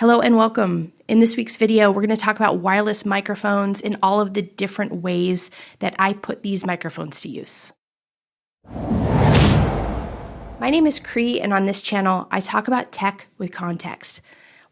Hello and welcome. In this week's video, we're going to talk about wireless microphones and all of the different ways that I put these microphones to use. My name is Cree, and on this channel, I talk about tech with context.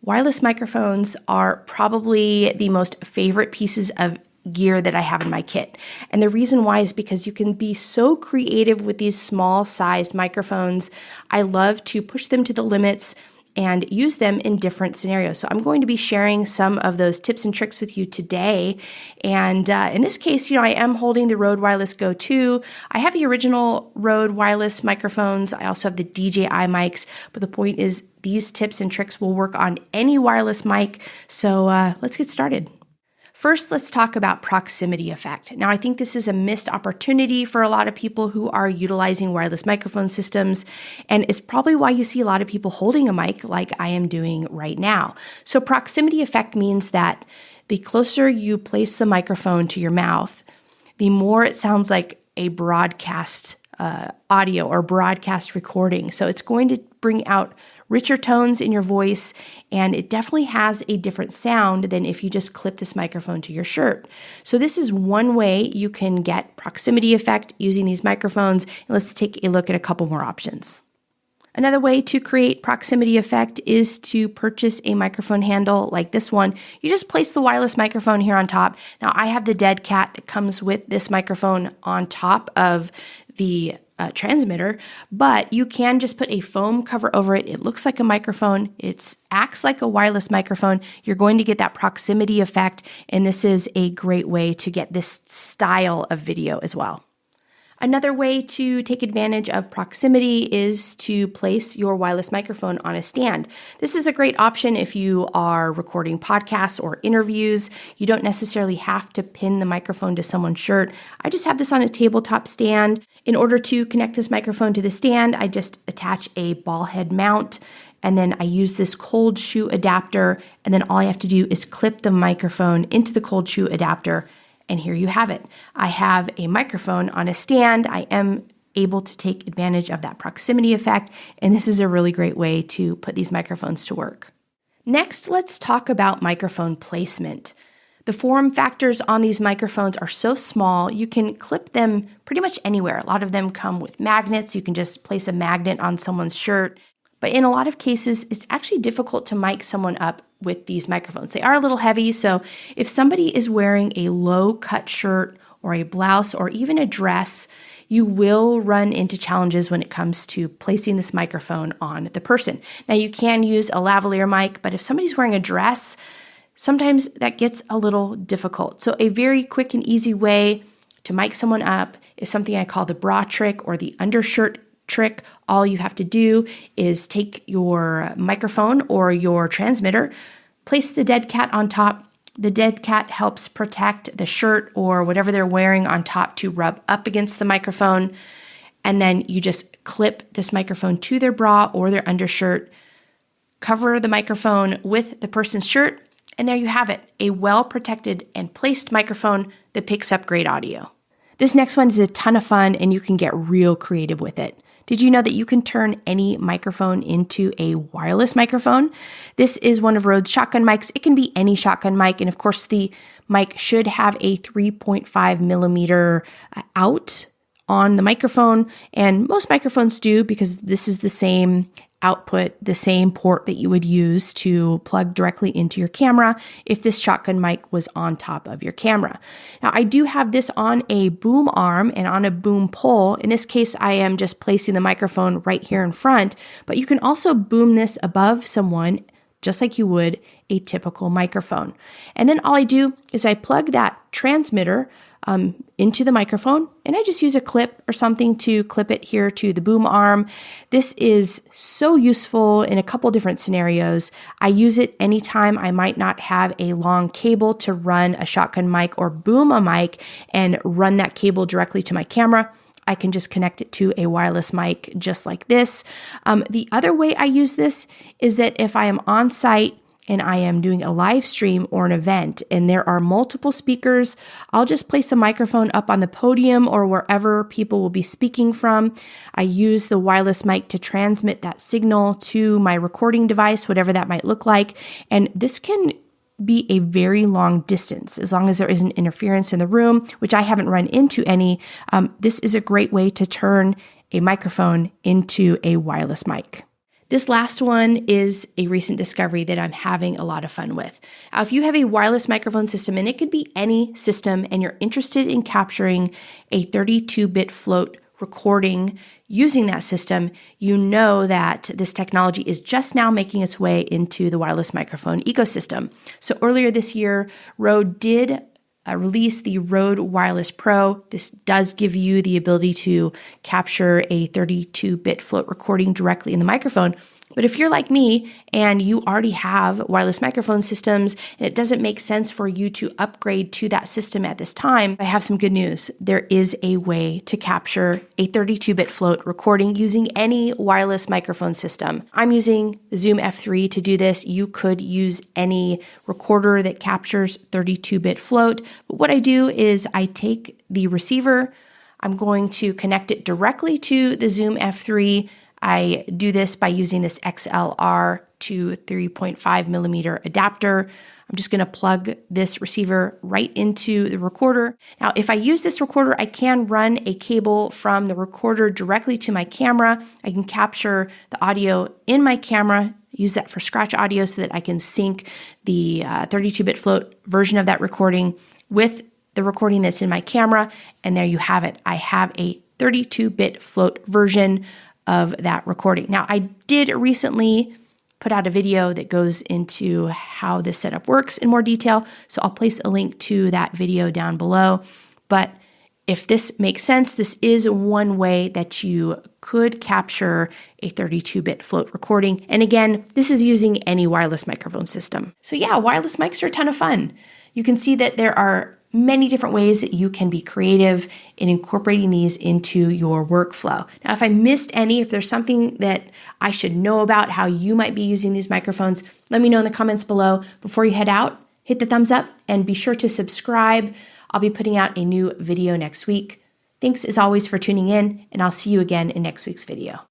Wireless microphones are probably the most favorite pieces of gear that I have in my kit. And the reason why is because you can be so creative with these small-sized microphones. I love to push them to the limits and use them in different scenarios. So I'm going to be sharing some of those tips and tricks with you today. And in this case, I am holding the Rode Wireless Go 2. I have the original Rode wireless microphones. I also have the DJI mics. But the point is, these tips and tricks will work on any wireless mic. So let's get started. First, let's talk about proximity effect. Now, I think this is a missed opportunity for a lot of people who are utilizing wireless microphone systems, and it's probably why you see a lot of people holding a mic like I am doing right now. So proximity effect means that the closer you place the microphone to your mouth, the more it sounds like a broadcast audio or broadcast recording. So it's going to bring out richer tones in your voice, and it definitely has a different sound than if you just clip this microphone to your shirt. So this is one way you can get proximity effect using these microphones. And let's take a look at a couple more options. Another way to create proximity effect is to purchase a microphone handle like this one. You just place the wireless microphone here on top. Now, I have the dead cat that comes with this microphone on top of the transmitter, but you can just put a foam cover over it. It looks like a microphone. It acts like a wireless microphone. You're going to get that proximity effect, and this is a great way to get this style of video as well. Another way to take advantage of proximity is to place your wireless microphone on a stand. This is a great option if you are recording podcasts or interviews. You don't necessarily have to pin the microphone to someone's shirt. I just have this on a tabletop stand. In order to connect this microphone to the stand, I just attach a ball head mount, and then I use this cold shoe adapter, and then all I have to do is clip the microphone into the cold shoe adapter. And here you have it. I have a microphone on a stand. I am able to take advantage of that proximity effect, and this is a really great way to put these microphones to work. Next, let's talk about microphone placement. The form factors on these microphones are so small, you can clip them pretty much anywhere. A lot of them come with magnets. You can just place a magnet on someone's shirt. But in a lot of cases, it's actually difficult to mic someone up with these microphones. They are a little heavy, so if somebody is wearing a low-cut shirt or a blouse or even a dress, you will run into challenges when it comes to placing this microphone on the person. Now, you can use a lavalier mic, but if somebody's wearing a dress, sometimes that gets a little difficult. So a very quick and easy way to mic someone up is something I call the bra trick or the undershirt trick. All you have to do is take your microphone or your transmitter, place the dead cat on top. The dead cat helps protect the shirt or whatever they're wearing on top to rub up against the microphone. And then you just clip this microphone to their bra or their undershirt, cover the microphone with the person's shirt, and there you have it, a well-protected and placed microphone that picks up great audio. This next one is a ton of fun, and you can get real creative with it. Did you know that you can turn any microphone into a wireless microphone? This is one of Rode's shotgun mics. It can be any shotgun mic, and of course the mic should have a 3.5 millimeter out on the microphone, and most microphones do because this is the same output, the same port that you would use to plug directly into your camera if this shotgun mic was on top of your camera. Now, I do have this on a boom arm and on a boom pole. In this case, I am just placing the microphone right here in front, but you can also boom this above someone just like you would a typical microphone. And then all I do is I plug that transmitter into the microphone, and I just use a clip or something to clip it here to the boom arm. This is so useful in a couple different scenarios. I use it anytime I might not have a long cable to run a shotgun mic or boom a mic and run that cable directly to my camera. I can just connect it to a wireless mic just like this. The other way I use this is that if I am on site and I am doing a live stream or an event and there are multiple speakers, I'll just place a microphone up on the podium or wherever people will be speaking from. I use the wireless mic to transmit that signal to my recording device, whatever that might look like. And this can be a very long distance as long as there isn't interference in the room, which I haven't run into any. This is a great way to turn a microphone into a wireless mic. This last one is a recent discovery that I'm having a lot of fun with. If you have a wireless microphone system, and it could be any system, and you're interested in capturing a 32-bit float recording using that system, you know that this technology is just now making its way into the wireless microphone ecosystem. So earlier this year, Rode did release the Rode Wireless Pro. This does give you the ability to capture a 32-bit float recording directly in the microphone. But if you're like me and you already have wireless microphone systems and it doesn't make sense for you to upgrade to that system at this time, I have some good news. There is a way to capture a 32-bit float recording using any wireless microphone system. I'm using the Zoom F3 to do this. You could use any recorder that captures 32-bit float. But what I do is I take the receiver, I'm going to connect it directly to the Zoom F3. I do this by using this XLR to 3.5 millimeter adapter. I'm just going to plug this receiver right into the recorder. Now, if I use this recorder, I can run a cable from the recorder directly to my camera. I can capture the audio in my camera, use that for scratch audio so that I can sync the 32-bit float version of that recording with the recording that's in my camera. And there you have it. I have a 32-bit float version of that recording. Now, I did recently put out a video that goes into how this setup works in more detail, so I'll place a link to that video down below. But if this makes sense, this is one way that you could capture a 32-bit float recording. And again, this is using any wireless microphone system. So yeah, wireless mics are a ton of fun. You can see that there are many different ways that you can be creative in incorporating these into your workflow. Now, if I missed any, if there's something that I should know about how you might be using these microphones, let me know in the comments below. Before you head out, hit the thumbs up and be sure to subscribe. I'll be putting out a new video next week. Thanks as always for tuning in, and I'll see you again in next week's video.